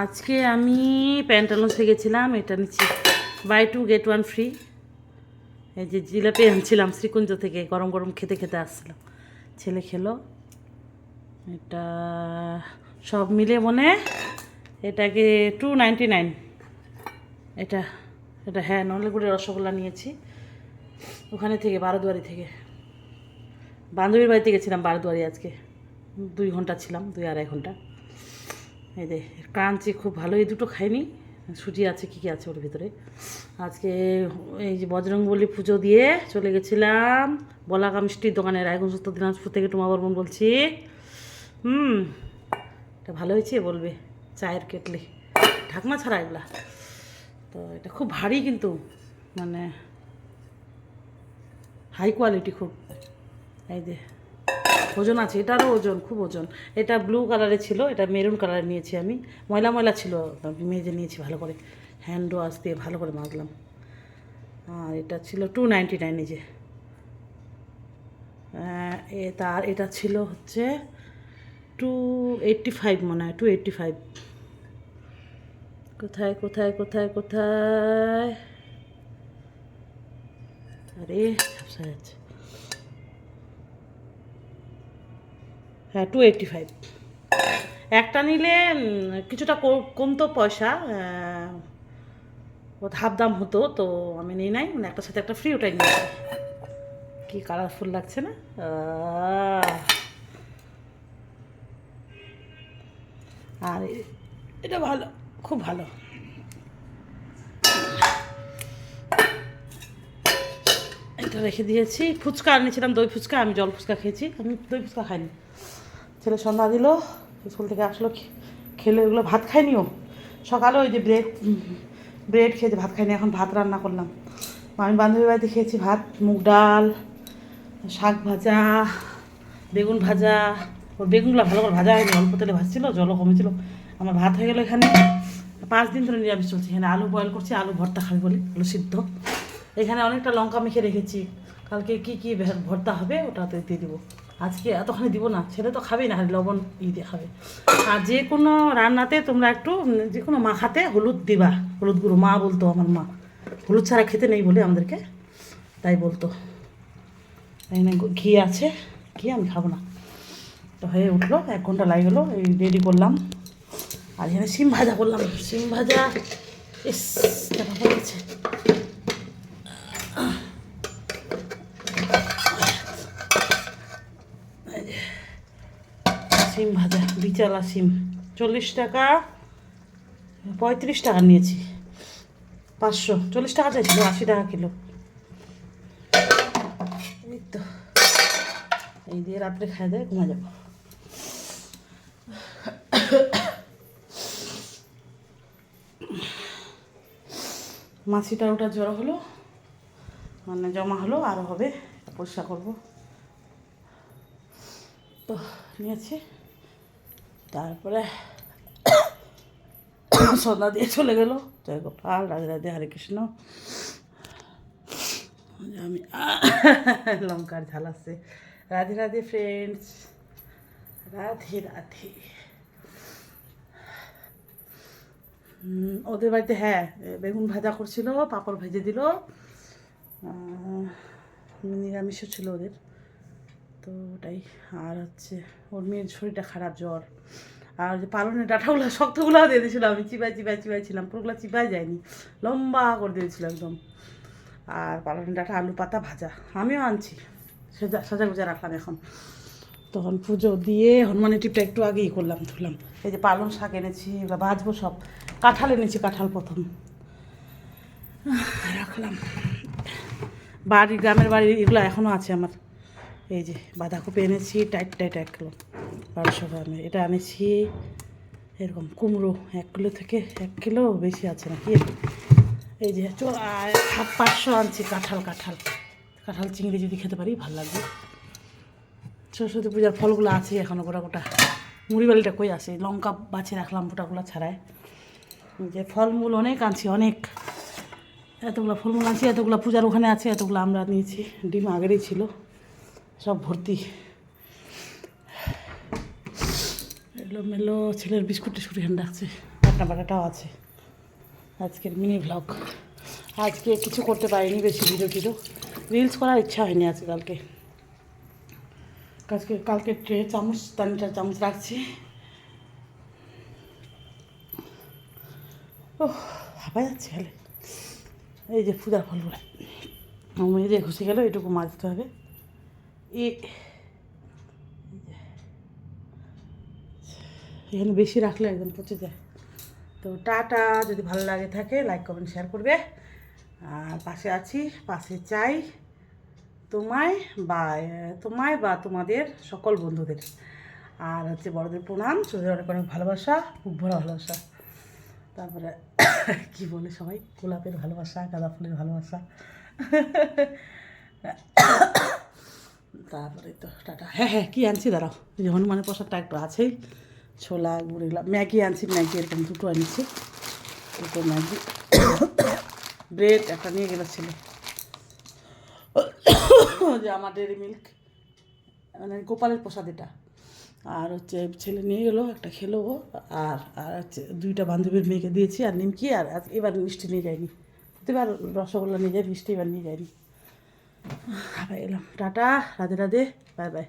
আজকে আমি প্যান্টালুন্সে গেছিলাম, এটা নিচ্ছি বাই 2 get 1 ফ্রি। এই যে জিলাপি আনছিলাম শ্রীকুঞ্জ থেকে, গরম গরম খেতে খেতে আসছিলাম, ছেলে খেলো। এটা সব মিলে মনে এটাকে 299। এটা এটা হ্যাঁ, নলেগুড়ের রসগোল্লা নিয়েছি ওখানে থেকে, বারোদুয়ারি থেকে। বান্ধবীর বাড়িতে গেছিলাম বারোদুয়ারি, আজকে 2 ঘন্টা ছিলাম, 2-2.5 ঘন্টা। এই যে ক্রাঞ্চি খুব ভালো, এই দুটো খাইনি, সুজি আছে কী কী আছে ওর ভিতরে। আজকে এই যে বজরংবলী পুজো দিয়ে চলে গেছিলাম বলাকা মিষ্টির দোকানে, রায়গঞ্জ উত্তর দিনাজপুর থেকে টুমা বর্মন বলছি। এটা ভালো হয়েছে বলবে, চায়ের কেটলি ঢাকনা ছাড়া এগুলা। তো এটা খুব ভারী কিন্তু, মানে হাই কোয়ালিটি খুব। এই যে ওজন আছে, এটারও ওজন, খুব ওজন। এটা ব্লু কালারে ছিল, এটা মেরুন কালারে নিয়েছি আমি, ময়লা ময়লা ছিল, মেজে নিয়েছি ভালো করে, হ্যান্ড ওয়াশ দিয়ে ভালো করে মাজলাম। আর এটা ছিল 299। এই যে এটা ছিল হচ্ছে 285 মনে হয়, 285। কোথায় কোথায় কোথায় কোথায়, আরে ঝাপসা যাচ্ছে। হ্যাঁ 285। একটা নিলে কিছুটা কমতো পয়সা, ও হাফ দাম হতো, তো আমি নিই নাই, মানে একটার সাথে একটা ফ্রি, ওটাই নিয়েছি। কি কালারফুল লাগছে না? আর এটা ভালো, খুব ভালো। এটা রেখে দিয়েছি। ফুচকা আনিয়েছিলাম, দই ফুচকা, আমি জল ফুচকা খেয়েছি, আমি দই ফুচকা খাইনি। ছেলে সন্ধ্যা দিল, স্কুল থেকে আসলো, খেলে ওগুলো, ভাত খাইনি ও। সকালে ওই যে ব্রেড খেয়েছে, ভাত খাইনি। এখন ভাত রান্না করলাম, আমি বান্ধবীর বাড়িতে খেয়েছি ভাত, মুগ ডাল, শাক ভাজা, বেগুন ভাজা। ওর বেগুনগুলো ভালো করে ভাজা হয়নি, অল্প তেলে ভাজছিল, জলও কমেছিল। আমার ভাত হয়ে গেলো এখানে। 5 দিন ধরে নিরামিষ চলছে এখানে। আলু বয়েল করছি, আলু ভর্তা খাবে বলে, আলু সিদ্ধ। এখানে অনেকটা লঙ্কা মেখে রেখেছি, কালকে কি কি ভর্তা হবে ওটাতে দিয়ে দিব। আজকে এতখানি দিব না, ছেলে তো খাবেই না, লবণ দিয়ে খাবে। আর যে কোনো রান্নাতে তোমরা একটু, যে কোনো মাখাতে হলুদ দিবা, হলুদ গুঁড়ো। মা বলতো, আমার মা হলুদ ছাড়া খেতে নেই বলে আমাদেরকে, তাই বলতো। এখানে ঘি আছে, ঘি আমি খাবো না। তো হয়ে উঠলো, 1 ঘন্টা লাগে গেলো, এই রেডি করলাম। আর এখানে সিম ভাজা করলাম, সিম ভাজা। ইস, দেখা পড়েছে। সিম ভাজা, বিচালা সিম 40 টাকা, 35 টাকা নিয়েছি। 540 টাকা চাইছিল, 80 টাকা কিলো। এই তো, এই দিয়ে রাত্রে খাই দেয় ঘুমা যাবো। মাছিটা ওটা জড়ো হলো, মানে জমা হলো, আরও হবে, পরিষ্কার করবো। তো নিয়েছি, তারপরে সন্ধ্যা দিয়ে চলে গেল। জয় গোপাল, রাধে রাধে, হরে কৃষ্ণ। আমি লঙ্কার ঝাল আসছে। রাধে রাধে ফ্রেন্ডস, রাধে রাধে। ওদের বাড়িতে হ্যাঁ বেগুন ভাজা করছিল, পাঁপড় ভেজে দিল, নিরামিষও ছিল ওদের, তো ওটাই। আর হচ্ছে ওর মেয়ের শরীরটা খারাপ, জ্বর। আর যে পালনের ডাঁটাগুলো শক্তগুলো দিয়ে দিয়েছিলো, আমি চিবাইছিলাম, পুরোগুলো চিবাই যায়নি, লম্বা করে দিয়েছিল একদম। আর পালনের ডাঁটা আলু পাতা ভাজা আমিও আনছি, সাজা গুজা রাখলাম এখন। তখন পুজো দিয়ে হনুমানের টিপটা একটু আগেই করলাম, ধুলাম। এই যে পালং শাক এনেছি, এগুলো ভাজবো সব। কাঁঠাল এনেছি, কাঁঠাল প্রথম রাখলাম। গ্রামের বাড়ি এগুলো এখনও আছে আমার। এই যে বাঁধাকপি এনেছি, টাইট 1 কিলো, 1200 গ্রামের। এটা এনেছি এরকম কুমড়ো, 1 কিলো থেকে 1 কিলো বেশি আছে নাকি। এই যে 500 আনছি কাঁঠাল চিংড়ি যদি খেতে পারি ভালো লাগবে। সরস্বতী পূজার ফলগুলো আছে এখনও গোটা গোটা। মুড়ি বালিটা কই আছে, লঙ্কা বাছে রাখলাম গোটাগুলো ছাড়ায়। যে ফলমূল অনেক আনছি, অনেক, এতগুলো ফলমূল আনছি, এতগুলো পূজার ওখানে আছে, এতগুলো আমরা নিয়েছি। ডিম আগেরই ছিল, সব ভর্তি। এলোমেলো ছেলের বিস্কুট টিস্কুট এখানে রাখছে, রান্না বাটাটাও আছে। আজকের মিনি ভ্লগ। আজকে কিছু করতে পারিনি, বেশি ভিডিও টিডিও রিলস করার ইচ্ছা হয়নি আজকে। কালকে ট্রে চামচ, তানিটার চামচ রাখছি। ও হাঁপা যাচ্ছে খালি। এই যে ফুদার ফলগুলো আমি যে ঘষে গেল, এটুকু মাজতে হবে। এখানে বেশি রাখলে একদম পচে যায়। তো টাটা, যদি ভালো লাগে থাকে লাইক কমেন্ট শেয়ার করবে। আর পাশে আছি, পাশে চাই তোমায় বা তোমাদের সকল বন্ধুদের। আর হচ্ছে বড়দের প্রণাম, ছোটদের অনেক অনেক ভালোবাসা, খুব ভরা ভালোবাসা। তারপরে কি বলে সবাই, গোলাপের ভালোবাসা, গাঁদা ফুলের ভালোবাসা। তারপরে তো টাটা। হ্যাঁ কী আনছি দাঁড়াও, এই যে হনুমানের প্রসাদটা একটু আছেই, ছোলা গুঁড়ো এগুলো, ম্যাগি আনছি, ম্যাগি এরকম দুটো আনছি, দুটো ম্যাগি, ব্রেড একটা নিয়ে গেল ছেলে, যে আমার ডেয়ারি মিল্ক, মানে গোপালের প্রসাদ এটা। আর হচ্ছে ছেলে নিয়ে গেলো, একটা খেলো ও। আর হচ্ছে দুইটা বান্ধবীর মেয়েকে দিয়েছি, আর নিমকি। আর এবার মিষ্টি নিয়ে যায়নি, এবার রসগোল্লা নিয়ে যাই, মিষ্টি এবার নিয়ে যায়নি। আবার এলাম, tata, Radhe Radhe, bye bye.